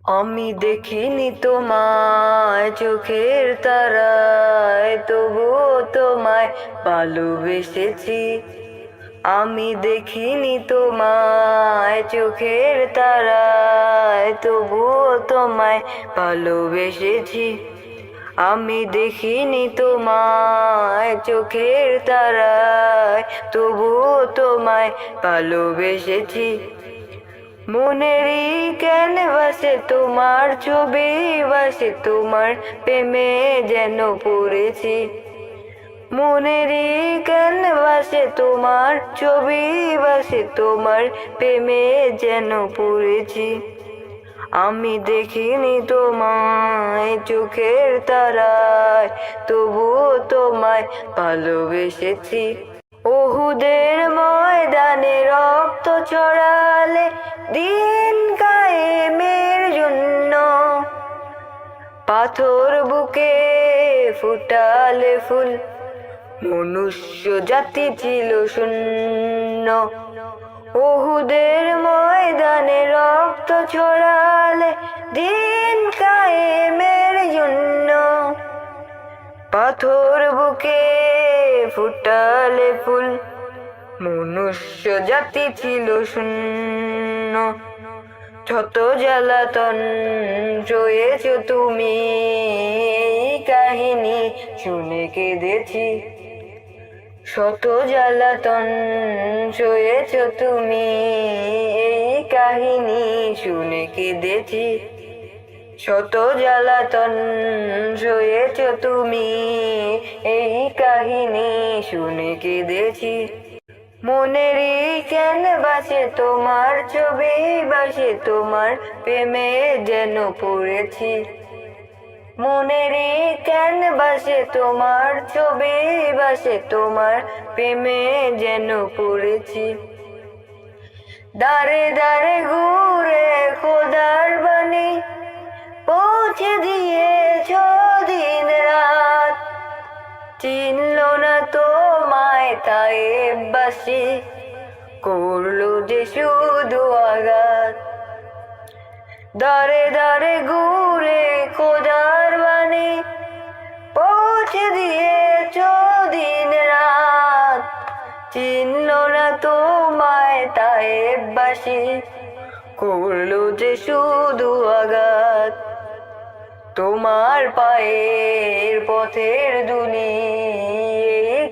আমি দেখিনি তোমায় চোখের তারায়, তবুও তোমায় ভালোবেসেছি। আমি দেখিনি তোমায় চোখের তারায়, তবুও তোমায় ভালোবেসেছি। আমি দেখিনি তোমায় চোখের তারায়, তবুও তোমায় ভালোবেসেছি। মনেরই ক্যানভাসে তোমার ছবি ভাসে, তোমার প্রেমে যেন পড়েছি। মনেরই ক্যানভাসে তোমার ছবি ভাসে, তোমার প্রেমে যেন পড়েছি। আমি দেখিনি তোমায় চোখের তারায়, তবুও তোমায় ভালোবেসেছি। ওহুদের ময়দানে রক্ত ছড়ালে দিন কায়েমের জন্য, পাথর বুকে ফুটালে ফুল, মনুষ্য জাতি ছিল শূন্য। ওহুদের ময়দানে রক্ত ছড়ালে দিন কায়েমের জন্য, পাথর বুকে ফুটালে ফুল, মনুষ্য জাতি ছিল শূন্য। যত জ্বালাতন সয়েছ তুমি, এই কাহিনী শুনে কেঁদেছি। শত জ্বালাতন সয়েছ তুমি, এই কাহিনী শুনে কেঁদেছি। শত জ্বালাতন সয়েছ তুমি, এই কাহিনী শুনে কেঁদেছি। মনেরই ক্যানভাসে তোমার ছবি ভাসে, তোমার প্রেমে যেন পড়েছি। মনেরই ক্যানভাসে তোমার ছবি ভাসে, তোমার প্রেমে যেন পড়েছি। দাঁড়ে দাঁড়ে ঘুরে খোদার বাণী পৌঁছে দিয়েছ দিন রাত, চিনল না তোমায় তায়েববাসী, করলো যে শুধু আঘাত। দাঁড়ে দাঁড়ে ঘুরে খোদার বাণী পৌঁছে দিয়েছ দিন রাত, চিনল না তোমায় তায়েববাসী, করলো যে শুধু আঘাত। তোমার পায়ের পথের দুলি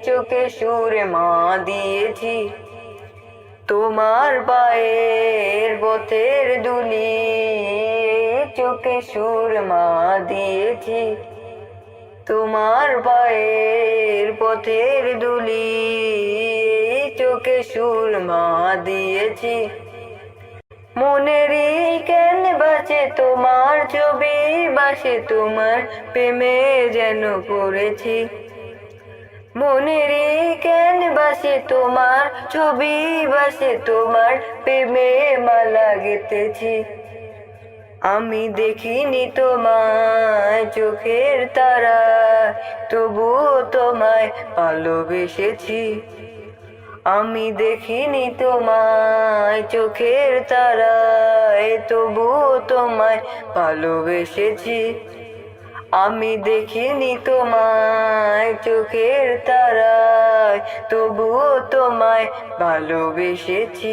চোখে সুরে মা দিয়েছি। তোমার পায়ের পথের দুলি চোখে সুর মা দিয়েছি। তোমার পায়ের পথের দুলি চোখে সুর মা দিয়েছি। মনেরই ক্যানভাসে তোমার ছবি ভাসে, তোমার প্রেমে যেন পড়েছি। মনেরই ক্যানভাসে তোমার ছবি ভাসে, তোমার প্রেমে মালা গেঁথেছি। আমি দেখিনি তোমায় চোখের তারায়, তবুও তোমায় ভালোবেসেছি। আমি দেখিনি তোমায় চোখের তারায়, তবুও তোমায় ভালোবেসেছি। আমি দেখিনি তোমায় চোখের তারায়, তবুও তোমায় ভালোবেসেছি।